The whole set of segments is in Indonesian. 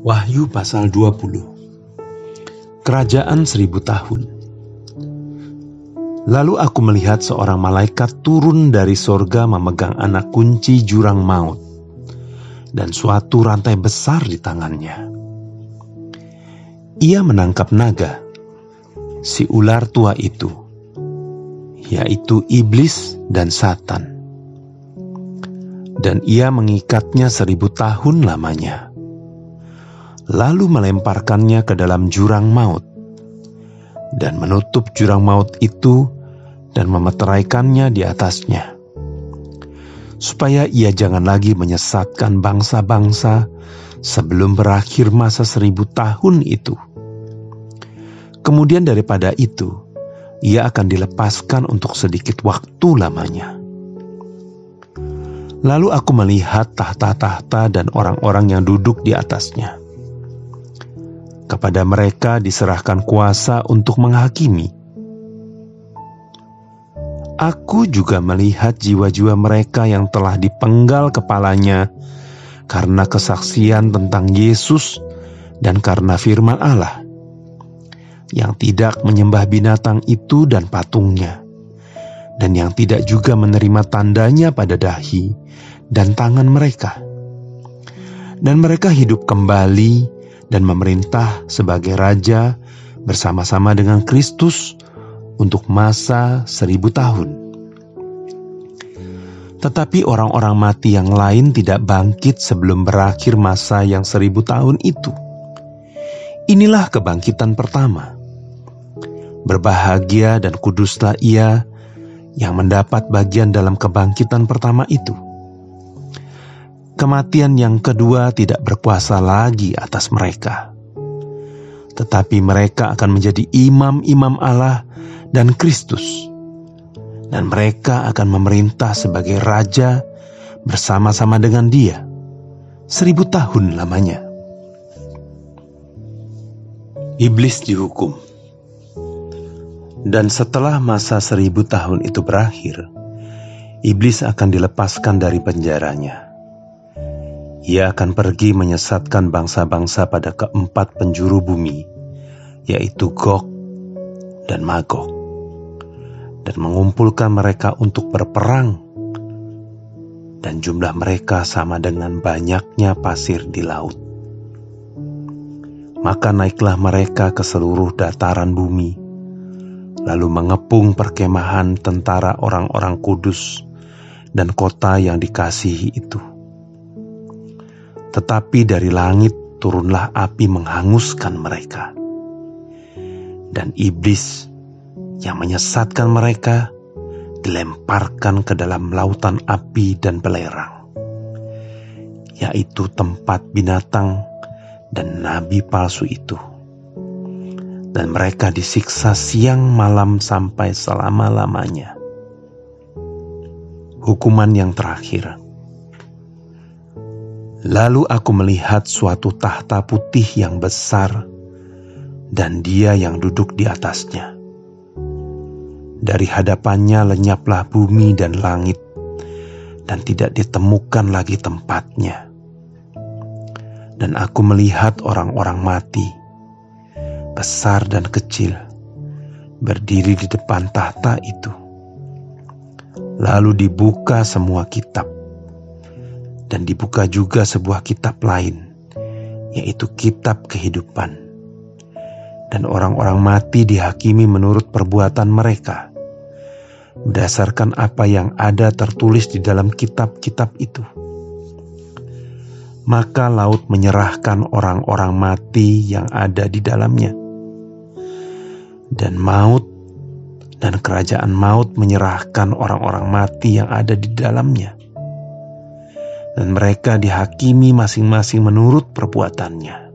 Wahyu pasal 20. Kerajaan 1000 tahun. Lalu aku melihat seorang malaikat turun dari sorga memegang anak kunci jurang maut dan suatu rantai besar di tangannya. Ia menangkap naga, si ular tua itu, yaitu iblis dan Satan, dan ia mengikatnya 1000 tahun lamanya. Lalu melemparkannya ke dalam jurang maut, dan menutup jurang maut itu dan memeteraikannya di atasnya, supaya ia jangan lagi menyesatkan bangsa-bangsa sebelum berakhir masa 1000 tahun itu. Kemudian daripada itu, ia akan dilepaskan untuk sedikit waktu lamanya. Lalu aku melihat tahta-tahta dan orang-orang yang duduk di atasnya. Kepada mereka diserahkan kuasa untuk menghakimi. Aku juga melihat jiwa-jiwa mereka yang telah dipenggal kepalanya karena kesaksian tentang Yesus dan karena firman Allah, yang tidak menyembah binatang itu dan patungnya, dan yang tidak juga menerima tandanya pada dahi dan tangan mereka. Dan mereka hidup kembali dan memerintah sebagai raja bersama-sama dengan Kristus untuk masa 1000 tahun. Tetapi orang-orang mati yang lain tidak bangkit sebelum berakhir masa yang 1000 tahun itu. Inilah kebangkitan pertama. Berbahagia dan kuduslah ia yang mendapat bagian dalam kebangkitan pertama itu. Kematian yang kedua tidak berkuasa lagi atas mereka, tetapi mereka akan menjadi imam-imam Allah dan Kristus, dan mereka akan memerintah sebagai raja bersama-sama dengan Dia 1000 tahun lamanya. Iblis dihukum. Dan setelah masa 1000 tahun itu berakhir, iblis akan dilepaskan dari penjaranya. Ia akan pergi menyesatkan bangsa-bangsa pada keempat penjuru bumi, yaitu Gog dan Magog, dan mengumpulkan mereka untuk berperang, dan jumlah mereka sama dengan banyaknya pasir di laut. Maka naiklah mereka ke seluruh dataran bumi, lalu mengepung perkemahan tentara orang-orang kudus dan kota yang dikasihi itu. Tetapi dari langit turunlah api menghanguskan mereka. Dan iblis yang menyesatkan mereka dilemparkan ke dalam lautan api dan belerang, yaitu tempat binatang dan nabi palsu itu. Dan mereka disiksa siang malam sampai selama-lamanya. Hukuman yang terakhir. Lalu aku melihat suatu tahta putih yang besar dan Dia yang duduk di atasnya. Dari hadapannya lenyaplah bumi dan langit, dan tidak ditemukan lagi tempatnya. Dan aku melihat orang-orang mati, besar dan kecil, berdiri di depan tahta itu. Lalu dibuka semua kitab. Dan dibuka juga sebuah kitab lain, yaitu kitab kehidupan. Dan orang-orang mati dihakimi menurut perbuatan mereka, berdasarkan apa yang ada tertulis di dalam kitab-kitab itu. Maka laut menyerahkan orang-orang mati yang ada di dalamnya. Dan maut dan kerajaan maut menyerahkan orang-orang mati yang ada di dalamnya. Dan mereka dihakimi masing-masing menurut perbuatannya.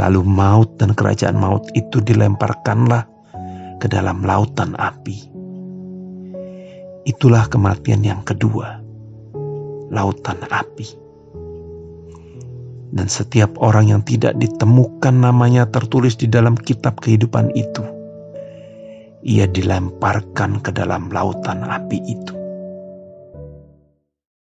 Lalu maut dan kerajaan maut itu dilemparkanlah ke dalam lautan api. Itulah kematian yang kedua, lautan api. Dan setiap orang yang tidak ditemukan namanya tertulis di dalam kitab kehidupan itu, ia dilemparkan ke dalam lautan api itu.